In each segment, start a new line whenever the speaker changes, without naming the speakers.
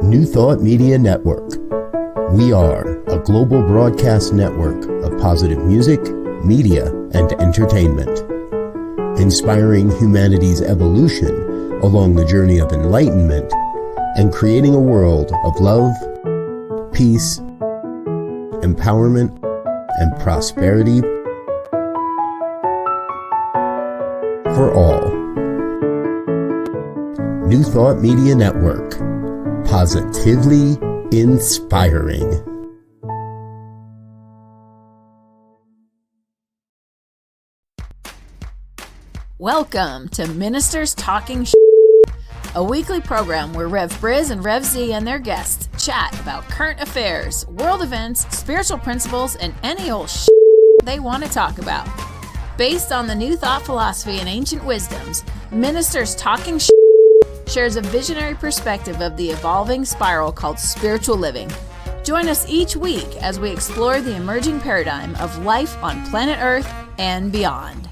New Thought Media Network. We are a global broadcast network of positive music, media, and entertainment, inspiring humanity's evolution along the journey of enlightenment and creating a world of love, peace, empowerment, and prosperity for all. New Thought Media Network. Positively inspiring.
Welcome to Ministers Talking a weekly program where Rev Brz and Rev Z and their guests chat about current affairs, world events, spiritual principles, and any old they want to talk about. Based on the New Thought philosophy and ancient wisdoms, Ministers Talking shares a visionary perspective of the evolving spiral called spiritual living. Join us each week as we explore the emerging paradigm of life on planet Earth and beyond.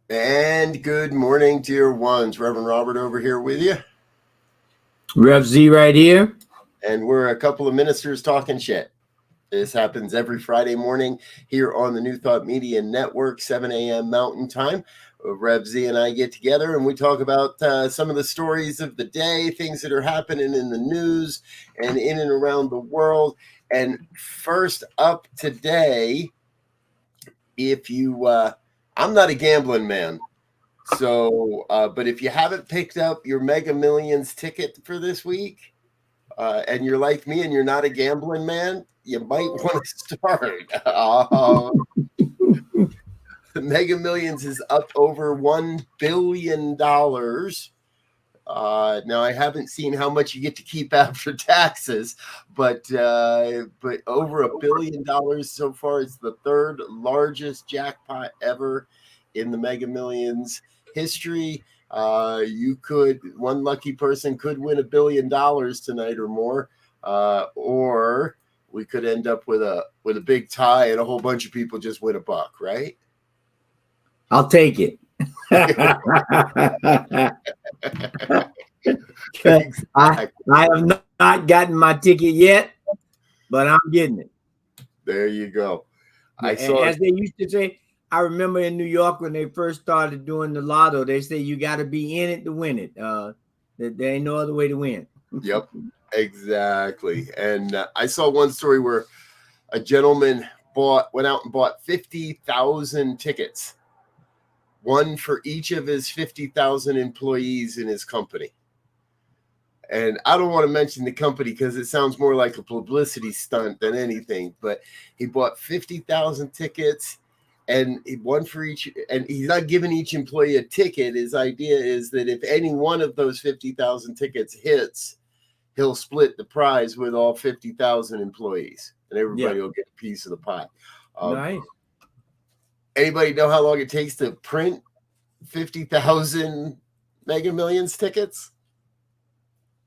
And good morning, dear ones. Reverend Robert over here with you.
Rev Z right here.
And we're a couple of ministers talking shit. This happens every Friday morning here on the New Thought Media Network, 7 a.m. Mountain Time. Rev Z and I get together and we talk about some of the stories of the day, things that are happening in the news and in and around the world. And first up today, if you, I'm not a gambling man. So, but if you haven't picked up your Mega Millions ticket for this week, and you're like me and you're not a gambling man, you might want to start. The Mega Millions is up over $1 billion. Now, I haven't seen how much you get to keep after taxes, but over $1 billion so far. It's the third largest jackpot ever in the Mega Millions history. One lucky person could win $1 billion tonight or more, or we could end up with a big tie and a whole bunch of people just win $1, right?
I'll take it. I have not gotten my ticket yet, but I'm getting it.
There you go.
As they used to say, I remember in New York when they first started doing the lotto, they say you got to be in it to win it. There ain't no other way to win.
Yep, exactly. And I saw one story where a gentleman went out and bought 50,000 tickets, one for each of his 50,000 employees in his company. And I don't want to mention the company because it sounds more like a publicity stunt than anything, but he bought 50,000 tickets. And one for each, and he's not giving each employee a ticket. His idea is that if any one of those 50,000 tickets hits, he'll split the prize with all 50,000 employees, and everybody will get a piece of the pie.
Nice.
Anybody know how long it takes to print 50,000 Mega Millions tickets?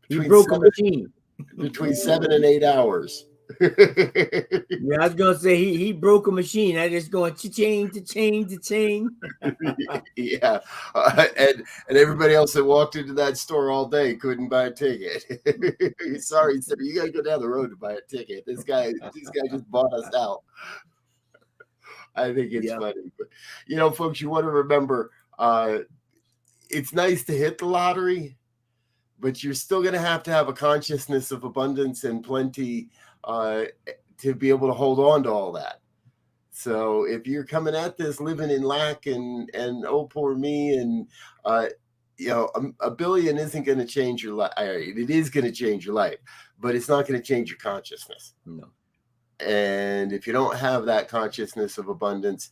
He broke a machine.
Between 7 and 8 hours.
Yeah, I was gonna say he broke a machine. I just going cha-ching.
Yeah, and everybody else that walked into that store all day couldn't buy a ticket. Sorry, sir, you gotta go down the road to buy a ticket. This guy just bought us out. I think it's funny, but folks, you want to remember, it's nice to hit the lottery, but you're still going to have a consciousness of abundance and plenty to be able to hold on to all that. So if you're coming at this living in lack and oh, poor me, and $1 billion isn't going to change your life. It is going to change your life, but it's not going to change your consciousness.
No.
And if you don't have that consciousness of abundance,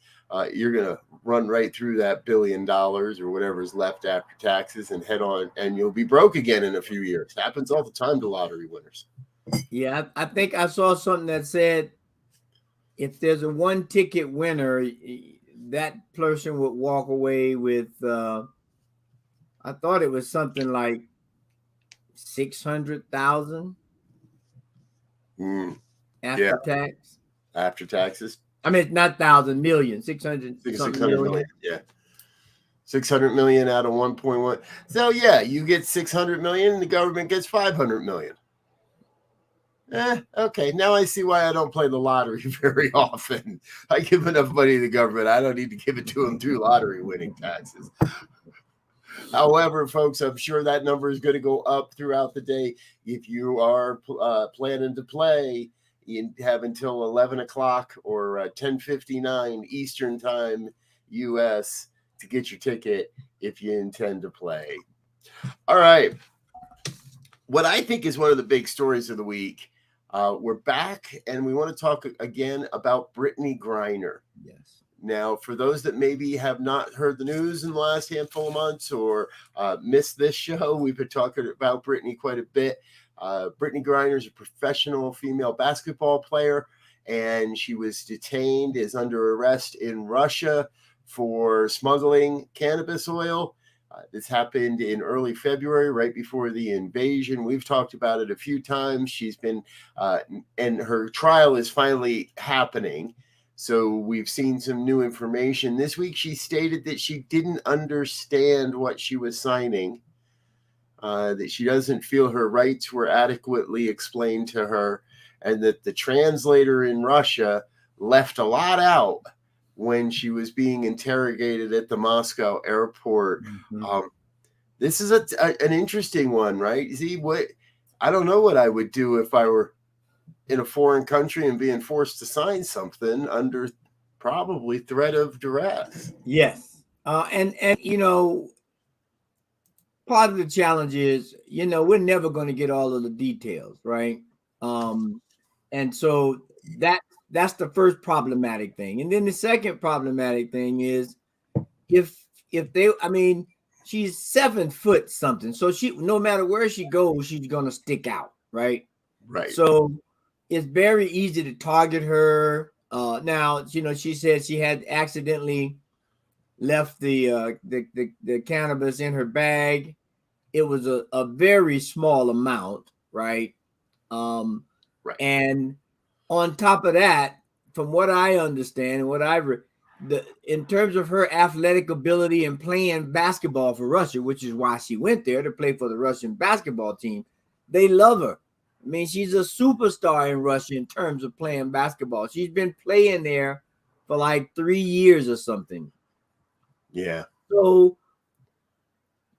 you're going to run right through that $1 billion or whatever's left after taxes and head on, and you'll be broke again in a few years. It happens all the time to lottery winners.
Yeah, I think I saw something that said if there's a one ticket winner, that person would walk away with, I thought it was something like 600,000 after tax.
After taxes.
I mean, not thousand, million, 600
million. Yeah. 600 million out of 1.1. So yeah, you get 600 million and the government gets 500 million. Okay. Now I see why I don't play the lottery very often. I give enough money to the government. I don't need to give it to them through lottery winning taxes. However, folks, I'm sure that number is going to go up throughout the day. If you are planning to play, you have until 11 o'clock or 10:59 Eastern Time, U.S., to get your ticket if you intend to play. All right. What I think is one of the big stories of the week, we're back and we want to talk again about Brittany Griner.
Yes.
Now, for those that maybe have not heard the news in the last handful of months or missed this show, we've been talking about Brittany quite a bit. Brittany Griner is a professional female basketball player, and she was detained, is under arrest in Russia for smuggling cannabis oil. This happened in early February, right before the invasion. We've talked about it a few times. She's been, and her trial is finally happening. So we've seen some new information. This week, she stated that she didn't understand what she was signing, that she doesn't feel her rights were adequately explained to her, and that the translator in Russia left a lot out when she was being interrogated at the Moscow airport.
Mm-hmm.
This is an interesting one, right? See, I don't know what I would do if I were in a foreign country and being forced to sign something under probably threat of duress.
Yes. And you know, part of the challenge is, you know, we're never going to get all of the details, right? And so that's the first problematic thing. And then the second problematic thing is if they, I mean, she's 7 foot something. So she, no matter where she goes, she's going to stick out. Right.
Right.
So it's very easy to target her. Now, you know, she said she had accidentally left the cannabis in her bag. It was a very small amount. Right.
Right.
And on top of that, from what I understand and what in terms of her athletic ability and playing basketball for Russia, which is why she went there to play for the Russian basketball team, they love her. I mean, she's a superstar in Russia in terms of playing basketball. She's been playing there for like 3 years or something.
Yeah.
So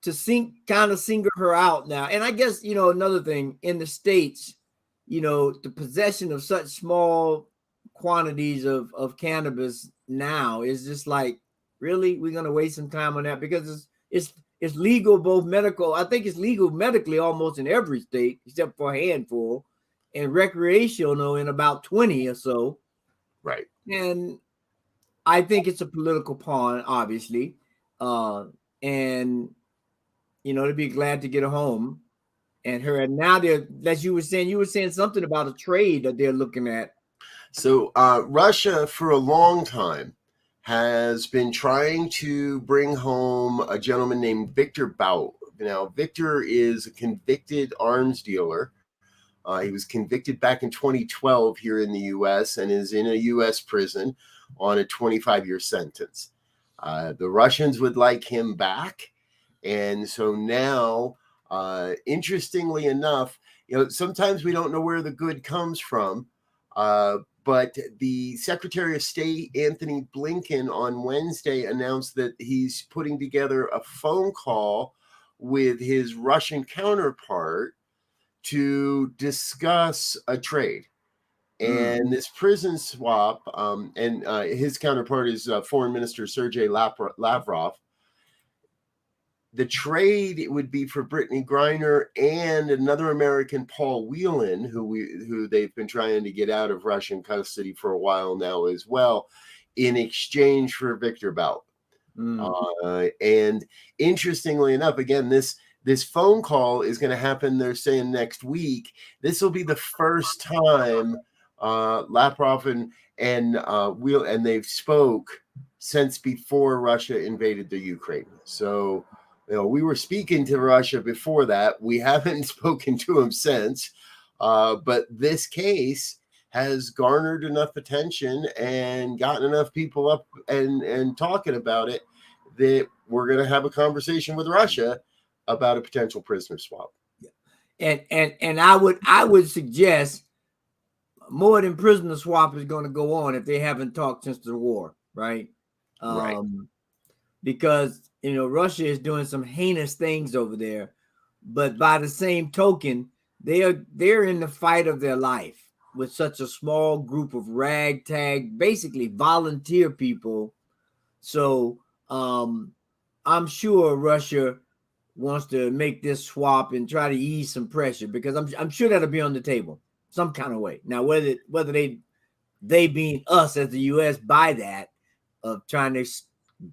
to kind of single her out now, and I guess, you know, another thing in the States, you know, the possession of such small quantities of cannabis now is just like, really, we're going to waste some time on that because it's legal, both medical. I think it's legal medically almost in every state except for a handful, and recreational in about 20 or so.
Right.
And I think it's a political pawn, obviously. And, you know, to be glad to get her home. And her, and now as you were saying something about a trade that they're looking at.
So Russia, for a long time, has been trying to bring home a gentleman named Viktor Bout. Now, Viktor is a convicted arms dealer. He was convicted back in 2012 here in the U.S. and is in a U.S. prison on a 25-year sentence. The Russians would like him back, and so now. Interestingly enough, you know, sometimes we don't know where the good comes from, but the Secretary of State, Anthony Blinken, on Wednesday announced that he's putting together a phone call with his Russian counterpart to discuss a trade. And this prison swap, and his counterpart is Foreign Minister Sergei Lavrov. The trade would be for Brittany Griner and another American, Paul Whelan, who they've been trying to get out of Russian custody for a while now as well, in exchange for Viktor Bout. And interestingly enough, again, this phone call is going to happen, they're saying, next week. This will be the first time Lavrov and Whelan, and they've spoke since before Russia invaded the Ukraine. So, you know, we were speaking to Russia before that. We haven't spoken to them since. But this case has garnered enough attention and gotten enough people up and talking about it that we're going to have a conversation with Russia about a potential prisoner swap.
And I would suggest more than prisoner swap is going to go on if they haven't talked since the war, right?
Right.
Because Russia is doing some heinous things over there, but by the same token, they're in the fight of their life with such a small group of ragtag, basically volunteer people. So I'm sure Russia wants to make this swap and try to ease some pressure, because I'm sure that'll be on the table some kind of way. Now, whether they being us as the U.S. buy that of trying to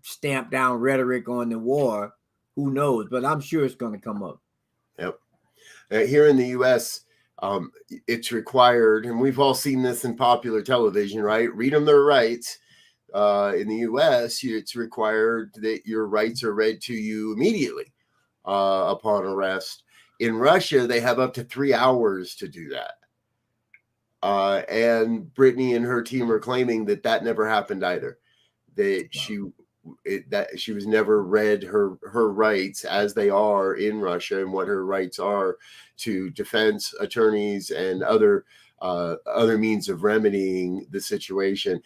stamp down rhetoric on the war, who knows? But I'm sure it's going to come up.
Yep. Here in the U.S., it's required, and we've all seen this in popular television, right? Read them their rights. In the U.S., it's required that your rights are read to you immediately upon arrest. In Russia, they have up to 3 hours to do that. And Brittany and her team are claiming that never happened either. That she was never read her rights as they are in Russia, and what her rights are to defense attorneys and other means of remedying the situation.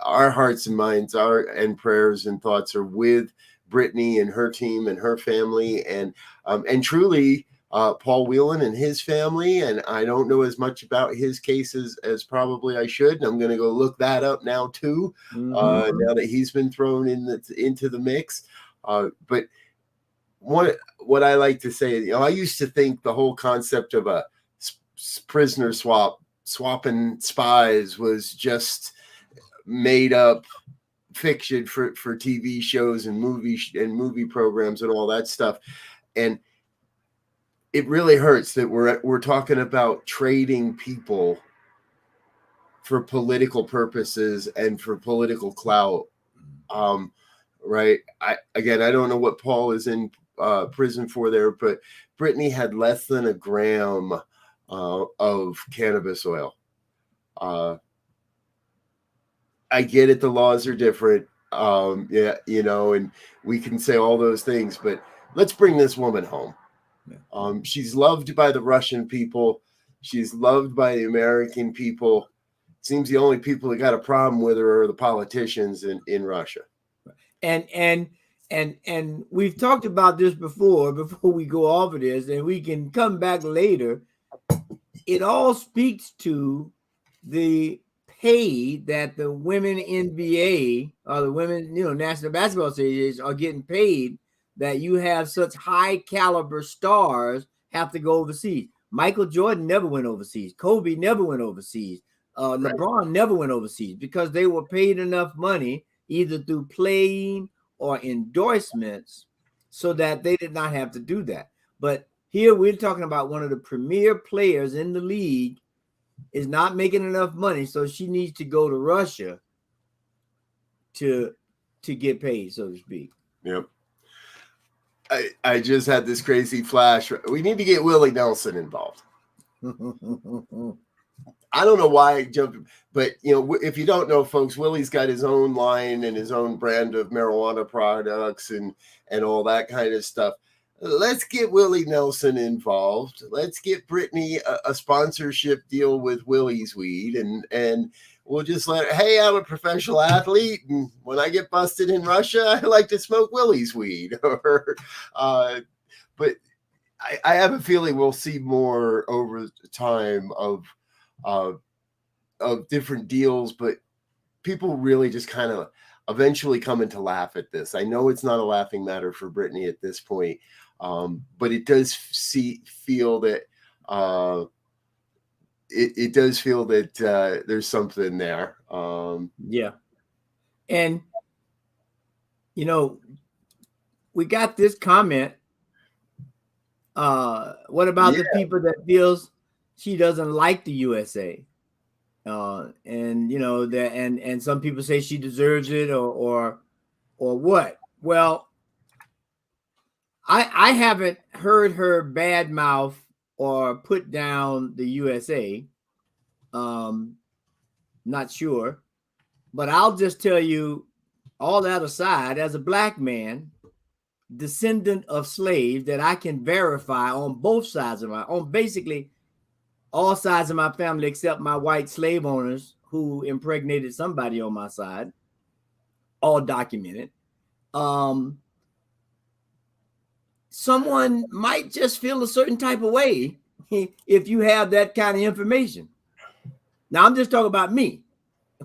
Our hearts and minds and prayers and thoughts are with Brittany and her team and her family, and truly Paul Whelan and his family. And I don't know as much about his cases as probably I should. And I'm going to go look that up now too, now that he's been thrown into the mix. But what I like to say, I used to think the whole concept of a prisoner swapping spies was just made up fiction for TV shows and movie programs and all that stuff. And it really hurts that we're talking about trading people for political purposes and for political clout. Right. I don't know what Paul is in prison for there, but Brittany had less than a gram of cannabis oil. I get it. The laws are different. And we can say all those things, but let's bring this woman home. She's loved by the Russian people. She's loved by the American people. Seems the only people that got a problem with her are the politicians in Russia.
And we've talked about this before we go off of this, and we can come back later. It all speaks to the pay that the women NBA or the women, National Basketball Association are getting paid, that you have such high caliber stars have to go overseas. Michael Jordan never went overseas. Kobe never went overseas. LeBron never went overseas, because they were paid enough money either through playing or endorsements so that they did not have to do that. But here we're talking about one of the premier players in the league is not making enough money, so she needs to go to Russia to get paid, so to speak.
Yep. I just had this crazy flash. We need to get Willie Nelson involved. I don't know why I jumped, but if you don't know, folks, Willie's got his own line and his own brand of marijuana products and all that kind of stuff. Let's get Willie Nelson involved. Let's get Brittany a sponsorship deal with Willie's Weed, and we'll just let her, hey, I'm a professional athlete, and when I get busted in Russia, I like to smoke Willie's weed. But I have a feeling we'll see more over time of different deals, but people really just kind of eventually coming to laugh at this. I know it's not a laughing matter for Brittany at this point, but it does feel that it does feel that there's something there.
Yeah. And, we got this comment. What about the people that feels she doesn't like the USA? And some people say she deserves it or what? Well, I haven't heard her badmouth or put down the USA. Not sure. But I'll just tell you, all that aside, as a black man, descendant of slaves, that I can verify on both sides of on basically all sides of my family, except my white slave owners who impregnated somebody on my side, all documented. Someone might just feel a certain type of way if you have that kind of information. Now, I'm just talking about me,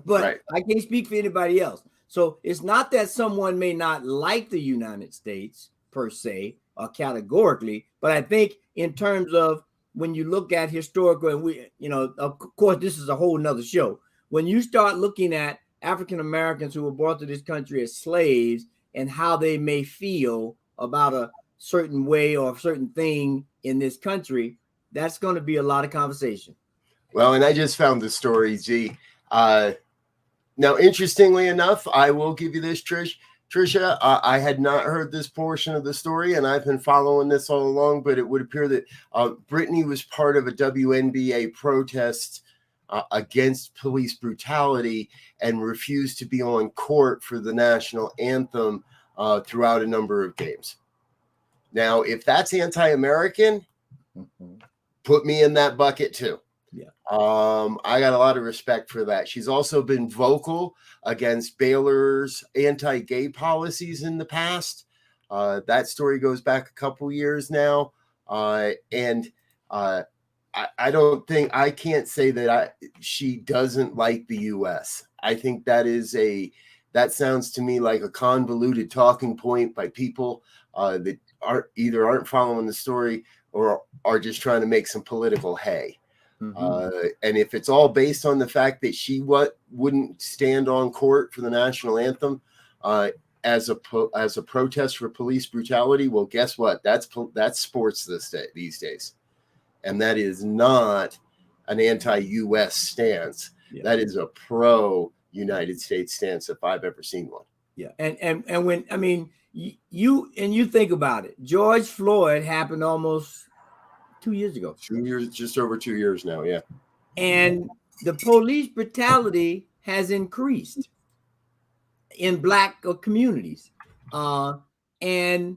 but right. I can't speak for anybody else. So it's not that someone may not like the United States per se or categorically, but I think in terms of when you look at historical, and we, you know, of course, this is a whole nother show. When you start looking at African Americans who were brought to this country as slaves and how they may feel about a certain way or a certain thing in this country, that's going to be a lot of conversation.
Well, and I just found the story, Z. Now, interestingly enough, I will give you this, Trisha. I had not heard this portion of the story, and I've been following this all along, but it would appear that Brittany was part of a WNBA protest against police brutality and refused to be on court for the national anthem throughout a number of games. Now, if that's anti-American, put me in that bucket too.
Yeah.
I got a lot of respect for that. She's also been vocal against Baylor's anti-gay policies in the past. That story goes back a couple years now. I don't think, I can't say that she doesn't like the U.S. I think that sounds to me like a convoluted talking point by people that aren't following the story or are just trying to make some political hay. Mm-hmm. And if it's all based on the fact that she wouldn't stand on court for the national anthem as a protest for police brutality, well, guess what? That's sports these days, and that is not an anti-U.S. stance. Yeah. That is a pro-United States stance if I've ever seen one.
Yeah, and when I mean you think about it, George Floyd happened almost 2 years ago.
2 years, just over 2 years now, yeah.
And the police brutality has increased in Black communities. And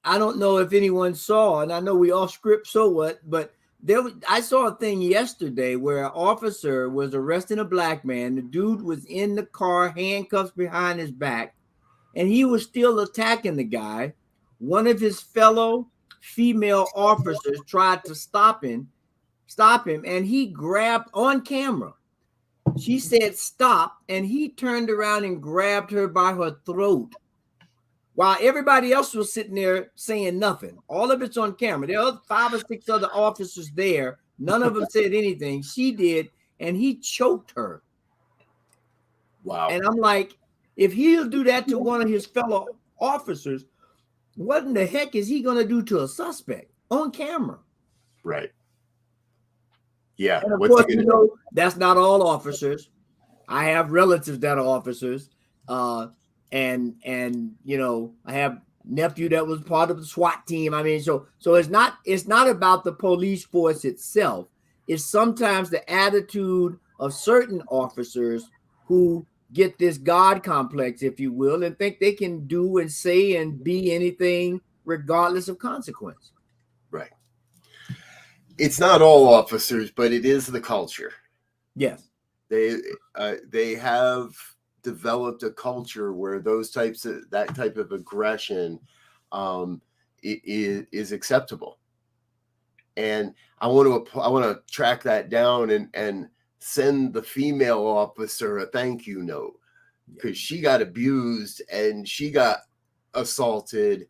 I don't know if anyone saw, and I know we all script so what, but I saw a thing yesterday where an officer was arresting a Black man. The dude was in the car, handcuffs behind his back, and he was still attacking the guy. One of his fellow female officers tried to stop him, and he grabbed on camera. She said stop, and he turned around and grabbed her by her throat while everybody else was sitting there saying nothing. All of it's on camera. There are 5 or 6 other officers there. None of them said anything. She did, and he choked her.
Wow.
And I'm like, if he'll do that to one of his fellow officers, what in the heck is he going to do to a suspect on camera?
Right. Yeah.
And of course, you know, that's not all officers. I have relatives that are officers. And you know, I have nephew that was part of the SWAT team. I mean, so it's not about the police force itself. It's sometimes the attitude of certain officers who get this God complex, if you will, and think they can do and say and be anything regardless of consequence.
Right. It's not all officers, but it is the culture.
Yes.
They have developed a culture where that type of aggression is acceptable. And I want to track that down and send the female officer a thank you note, because she got abused and she got assaulted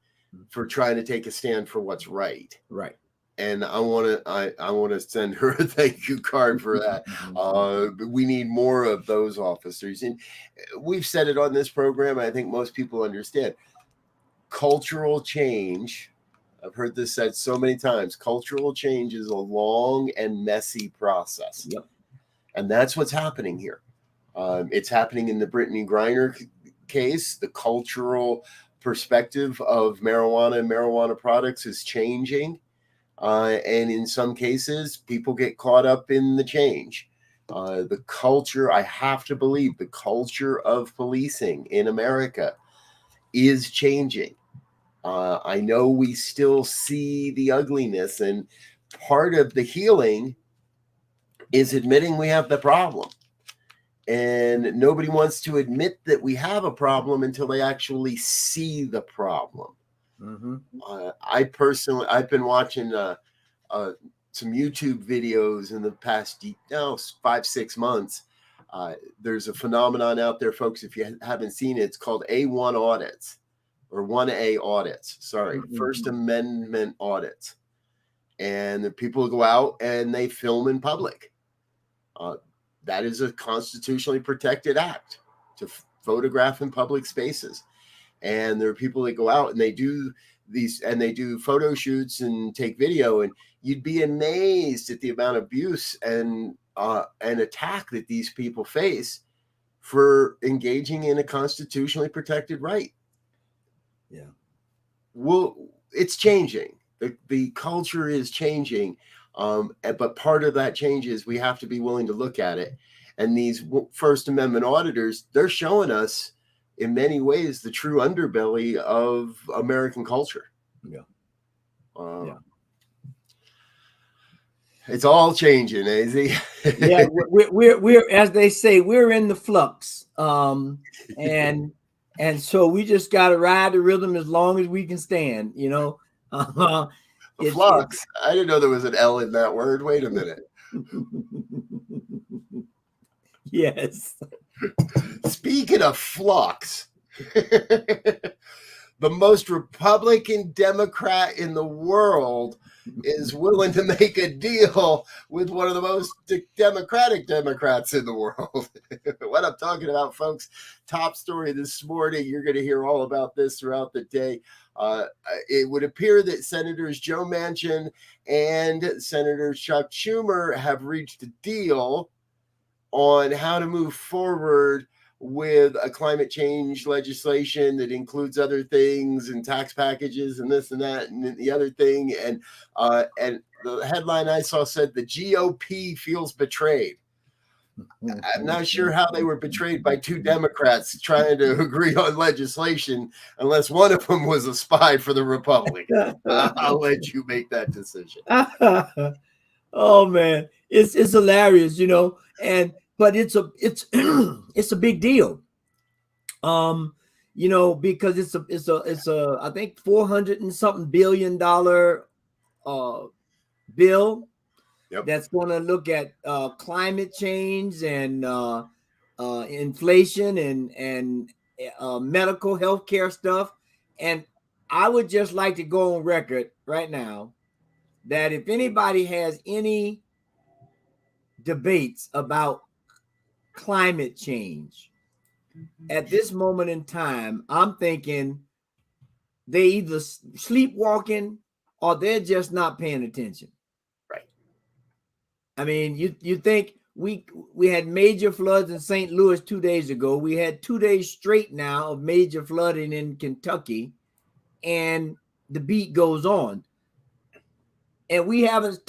for trying to take a stand for what's right.
Right.
And I want to send her a thank you card for that. We need more of those officers. And we've said it on this program. I think most people understand cultural change. I've heard this said so many times. Cultural change is a long and messy process.
Yep.
And that's what's happening here. It's happening in the Brittany Griner case. The cultural perspective of marijuana and marijuana products is changing. And in some cases, people get caught up in the change. The culture, I have to believe, the culture of policing in America is changing. I know we still see the ugliness, and part of the healing is admitting we have the problem. And nobody wants to admit that we have a problem until they actually see the problem.
Mm-hmm.
I've been watching some YouTube videos in the past 5-6 months. There's a phenomenon out there, folks. If you haven't seen it, it's called A1 audits, or 1A audits. Sorry,
Mm-hmm.
First Amendment audits. And the people go out and they film in public. That is a constitutionally protected act, to photograph in public spaces. And there are people that go out and they do photo shoots and take video, and you'd be amazed at the amount of abuse and attack that these people face for engaging in a constitutionally protected right.
Yeah.
Well, it's changing. The culture is changing. But part of that change is we have to be willing to look at it. And these First Amendment auditors, they're showing us in many ways the true underbelly of American culture.
Yeah.
It's all changing, AZ.
Yeah, we're as they say, we're in the flux. And so we just got to ride the rhythm as long as we can stand, you know.
Flux. I didn't know there was an L in that word. Wait a minute.
Yes.
Speaking of flux, the most Republican Democrat in the world is willing to make a deal with one of the most democratic Democrats in the world. What I'm talking about, folks, top story this morning. You're going to hear all about this throughout the day. It would appear that Senators Joe Manchin and Senator Chuck Schumer have reached a deal on how to move forward with a climate change legislation that includes other things and tax packages and this and that and the other thing. And the headline I saw said the GOP feels betrayed. I'm not sure how they were betrayed by two Democrats trying to agree on legislation, unless one of them was a spy for the Republicans. I'll let you make that decision.
Oh man, it's hilarious, you know, but it's a big deal, you know, because it's a I think $400 and something billion bill. Yep. That's going to look at climate change and inflation and medical health care stuff. And I would just like to go on record right now that if anybody has any debates about climate change at this moment in time, I'm thinking they either sleepwalking or they're just not paying attention. I mean, you think we had major floods in St. Louis 2 days ago. We had 2 days straight now of major flooding in Kentucky, and the beat goes on. And we haven't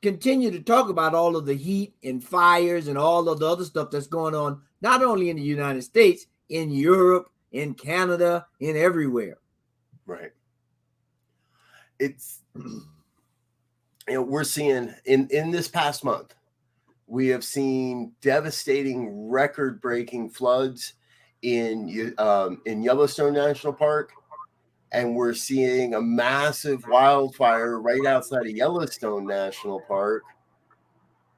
continue to talk about all of the heat and fires and all of the other stuff that's going on, not only in the United States, in Europe, in Canada, in everywhere.
Right. It's, you know, we're seeing in this past month, we have seen devastating, record-breaking floods in Yellowstone National Park, and we're seeing a massive wildfire right outside of Yellowstone National Park,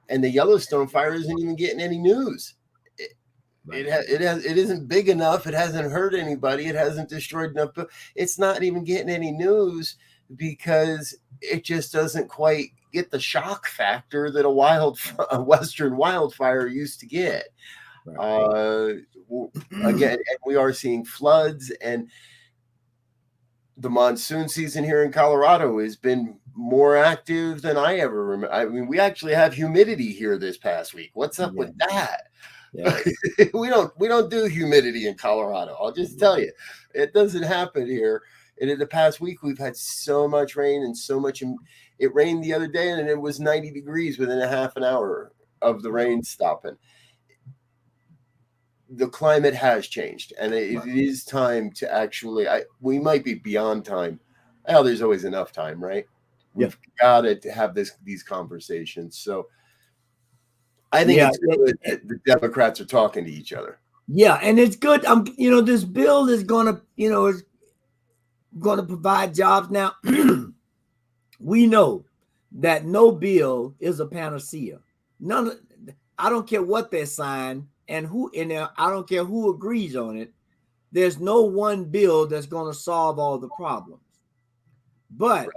and the Yellowstone fire isn't even getting any news. It isn't big enough. It hasn't hurt anybody. It hasn't destroyed enough. It's not even getting any news because it just doesn't quite get the shock factor that a Western wildfire used to get. Right. Again, and we are seeing floods, and the monsoon season here in Colorado has been more active than I ever remember. I mean, we actually have humidity here this past week. What's up with that? Yeah. we don't do humidity in Colorado. I'll just tell you, it doesn't happen here. And in the past week, we've had so much rain and so much. It rained the other day, and it was 90 degrees within a half an hour. of the rain stopping. The climate has changed, and it is time to actually. We might be beyond time. Well, there's always enough time, right? We've got to have these conversations. So I think it's good that the Democrats are talking to each other.
Yeah, and it's good. This bill is gonna provide jobs. Now, we know that no bill is a panacea. I don't care what they sign and who in there. I don't care who agrees on it. There's no one bill that's going to solve all the problems. But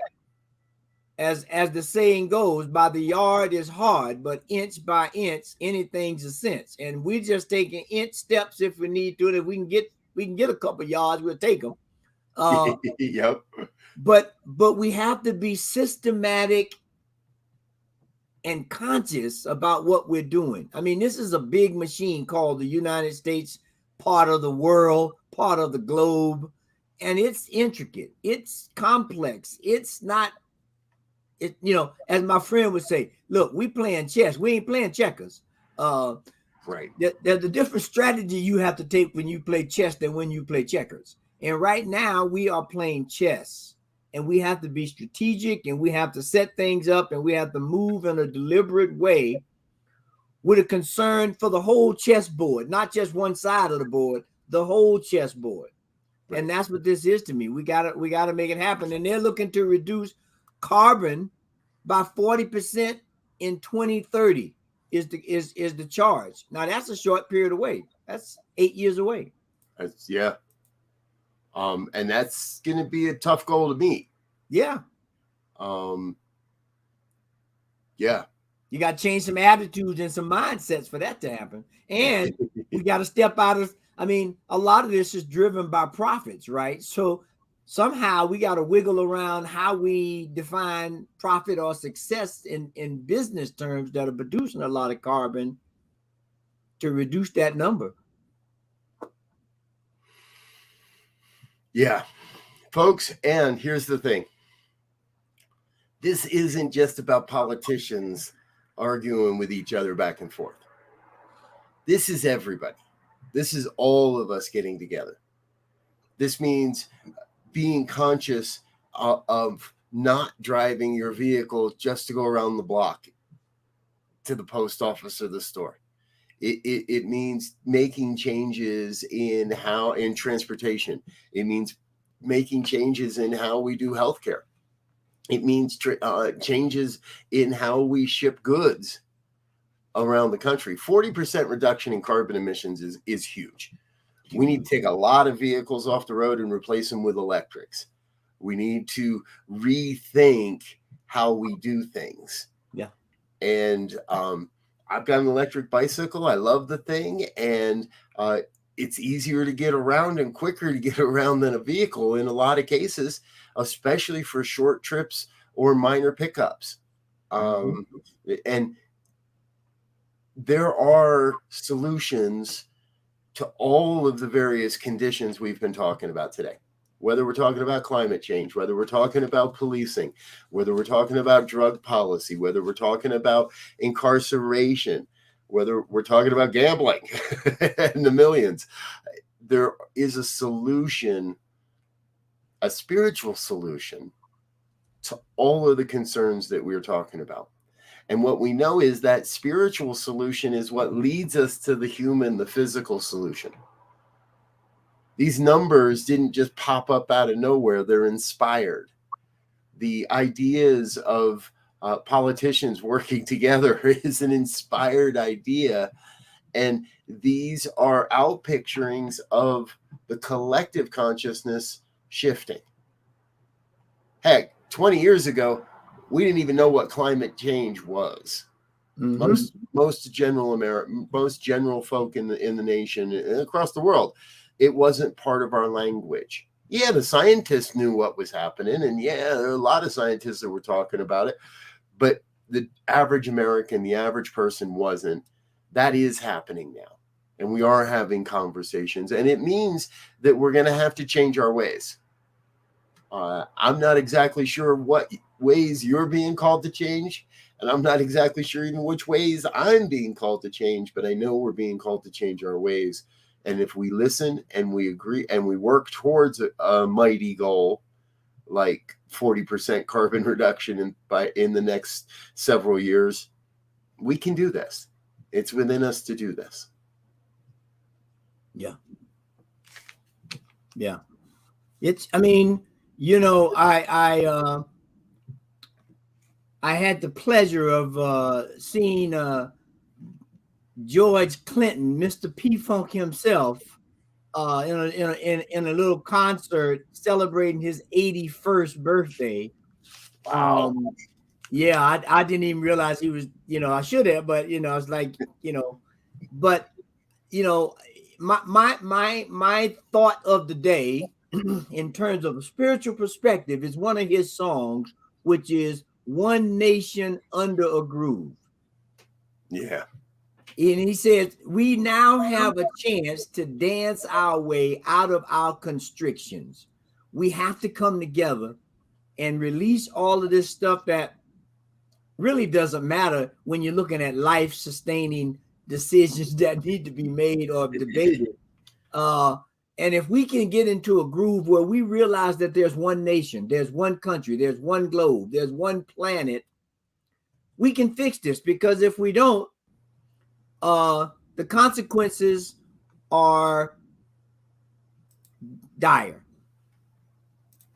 as the saying goes, by the yard is hard, but inch by inch, anything's a cinch. And we're just taking inch steps if we need to. If we can get a couple yards, we'll take them.
Yep.
But we have to be systematic and conscious about what we're doing. I mean, this is a big machine called the United States, part of the world, part of the globe, and it's intricate. It's complex. It's not, as my friend would say, look, we playing chess. We ain't playing checkers.
Right.
There's a different strategy you have to take when you play chess than when you play checkers. And right now we are playing chess. And we have to be strategic, and we have to set things up, and we have to move in a deliberate way with a concern for the whole chessboard, not just one side of the board, the whole chessboard. Right. And that's what this is to me. We gotta make it happen. And they're looking to reduce carbon by 40% in 2030 is the charge. Now that's a short period away. That's 8 years away.
And that's going to be a tough goal to meet.
Yeah.
Yeah.
You got to change some attitudes and some mindsets for that to happen. And we got to step out of, a lot of this is driven by profits, right? So somehow we got to wiggle around how we define profit or success in business terms that are producing a lot of carbon to reduce that number.
Yeah, folks, and here's the thing. This isn't just about politicians arguing with each other back and forth. This is everybody. This is all of us getting together. This means being conscious of not driving your vehicle just to go around the block to the post office or the store. It means making changes in transportation. It means making changes in how we do healthcare. It means changes in how we ship goods around the country. 40% reduction in carbon emissions is huge. We need to take a lot of vehicles off the road and replace them with electrics. We need to rethink how we do things.
Yeah.
And I've got an electric bicycle. I love the thing. And it's easier to get around and quicker to get around than a vehicle in a lot of cases, especially for short trips or minor pickups. And there are solutions to all of the various conditions we've been talking about today. Whether we're talking about climate change, whether we're talking about policing, whether we're talking about drug policy, whether we're talking about incarceration, whether we're talking about gambling and the millions, there is a solution, a spiritual solution to all of the concerns that we're talking about. And what we know is that spiritual solution is what leads us to the human, the physical solution. These numbers didn't just pop up out of nowhere. They're inspired. The ideas of politicians working together is an inspired idea. And these are outpicturings of the collective consciousness shifting. Heck, 20 years ago, we didn't even know what climate change was. Most general folk in the nation and across the world, it wasn't part of our language. Yeah, the scientists knew what was happening, and yeah, there are a lot of scientists that were talking about it, but the average American, the average person wasn't. That is happening now, and we are having conversations, and it means that we're going to have to change our ways. I'm not exactly sure what ways you're being called to change. And I'm not exactly sure even which ways I'm being called to change, but I know we're being called to change our ways. And if we listen and we agree and we work towards a mighty goal, like 40% carbon reduction in the next several years, we can do this. It's within us to do this.
Yeah. Yeah. It's, I mean, you know, I had the pleasure of seeing George Clinton, Mr. P-Funk himself, in a little concert celebrating his 81st birthday.
Wow.
Yeah, I didn't even realize he was, you know, I should have, but you know, I was like, you know, but you know, my thought of the day in terms of a spiritual perspective is one of his songs, which is One Nation Under a Groove.
Yeah.
And he says, we now have a chance to dance our way out of our constrictions. We have to come together and release all of this stuff that really doesn't matter when you're looking at life-sustaining decisions that need to be made or debated. And if we can get into a groove where we realize that there's one nation, there's one country, there's one globe, there's one planet, we can fix this. Because if we don't, the consequences are dire.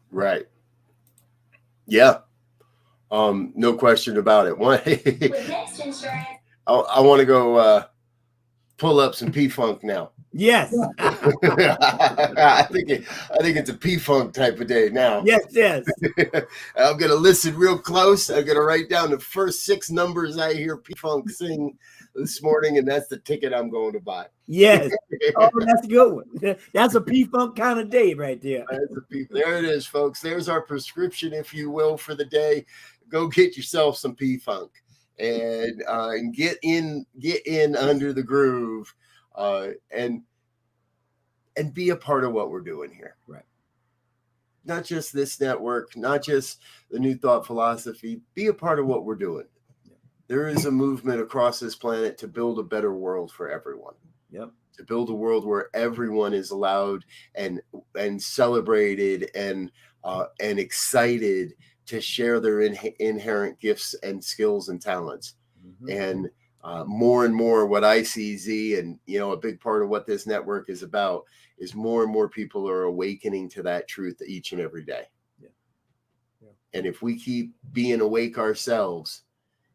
Right. Yeah. No question about it. I want to go pull up some P-Funk now.
Yes.
I think it's a P-Funk type of day now.
Yes, yes.
I'm gonna listen real close. I'm gonna write down the first 6 numbers I hear P-Funk sing this morning, and that's the ticket I'm going to buy.
Yes. Oh, that's a good one. That's a P-Funk kind of day right there.
There it is, folks. There's our prescription, if you will, for the day. Go get yourself some P-Funk and get in under the groove, and be a part of what we're doing here.
Right.
Not just this network, not just the New Thought philosophy. Be a part of what we're doing. There is a movement across this planet to build a better world for everyone.
Yep.
To build a world where everyone is allowed and celebrated and excited to share their inherent gifts and skills and talents. Mm-hmm. And more and more what I see, Z, and you know, a big part of what this network is about is more and more people are awakening to that truth each and every day.
Yeah. Yeah.
And if we keep being awake ourselves,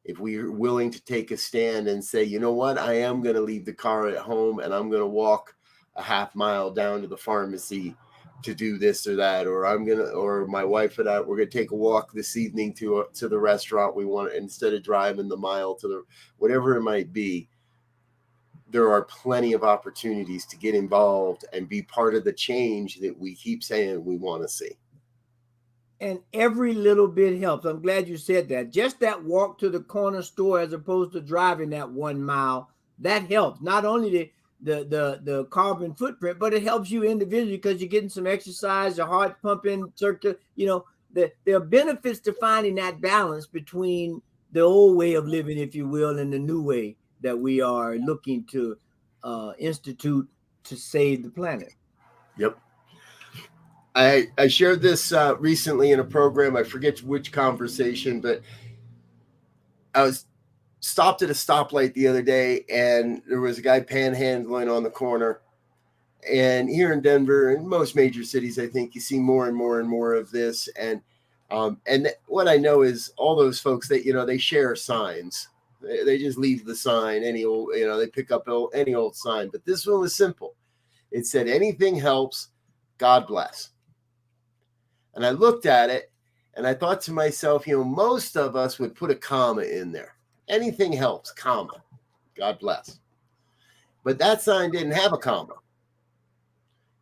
if we're willing to take a stand and say, you know what, I am going to leave the car at home and I'm going to walk a half mile down to the pharmacy to do this or that, or my wife and I, we're going to take a walk this evening to the restaurant we want, instead of driving the mile to the, whatever it might be. There are plenty of opportunities to get involved and be part of the change that we keep saying we want to see.
And every little bit helps. I'm glad you said that. Just that walk to the corner store as opposed to driving that 1 mile, that helps. Not only the carbon footprint, but it helps you individually because you're getting some exercise, your heart pumping, circular. You know, there are benefits to finding that balance between the old way of living, if you will, and the new way that we are looking to institute to save the planet.
Yep. I shared this recently in a program. I forget which conversation, but I was stopped at a stoplight the other day, and there was a guy panhandling on the corner. And here in Denver and most major cities, I think you see more and more and more of this. And what I know is all those folks that, you know, they share signs. They just leave the sign, any old, you know, they pick up any old sign. But this one was simple. It said, anything helps, God bless. And I looked at it and I thought to myself, you know, most of us would put a comma in there. Anything helps, comma, God bless. But that sign didn't have a comma.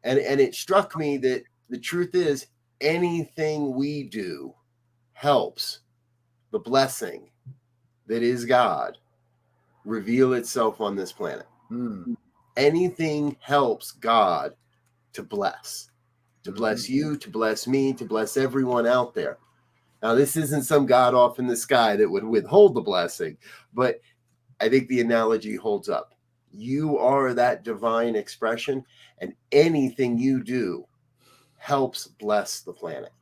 And it struck me that the truth is anything we do helps the blessing that is God reveal itself on this planet. Anything helps God to bless you, to bless me, to bless everyone out there. Now, this isn't some God off in the sky that would withhold the blessing, but I think the analogy holds up. You are that divine expression, and anything you do helps bless the planet.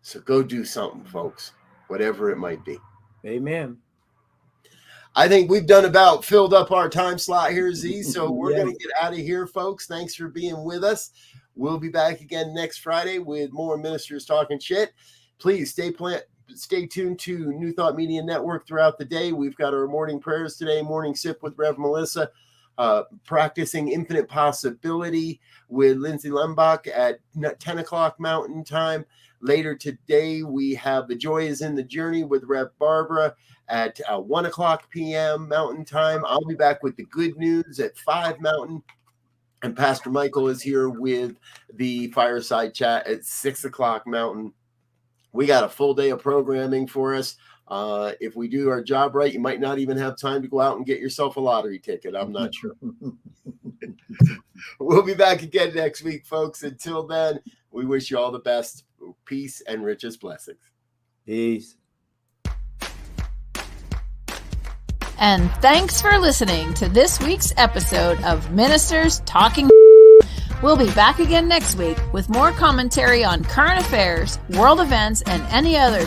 So go do something, folks, whatever it might be.
Amen.
I think we've done about filled up our time slot here, Z. So we're going to get out of here, folks. Thanks for being with us. We'll be back again next Friday with more Ministers Talking Shit. Please stay tuned to New Thought Media Network throughout the day. We've got our morning prayers today, morning sip with Rev Melissa, practicing infinite possibility with Lindsay Lembach at 10 o'clock Mountain Time. Later today, we have The Joy is in the Journey with Rev Barbara at 1 o'clock p.m. Mountain Time. I'll be back with the good news at 5 Mountain. And Pastor Michael is here with the fireside chat at 6 o'clock Mountain. We got a full day of programming for us. If we do our job right, you might not even have time to go out and get yourself a lottery ticket. I'm not sure. We'll be back again next week, folks. Until then, we wish you all the best. Peace and richest blessings.
Peace.
And thanks for listening to this week's episode of Ministers Talking. We'll be back again next week with more commentary on current affairs, world events, and any other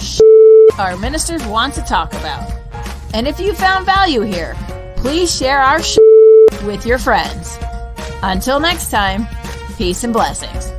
our ministers want to talk about. And if you found value here, please share our with your friends. Until next time, peace and blessings.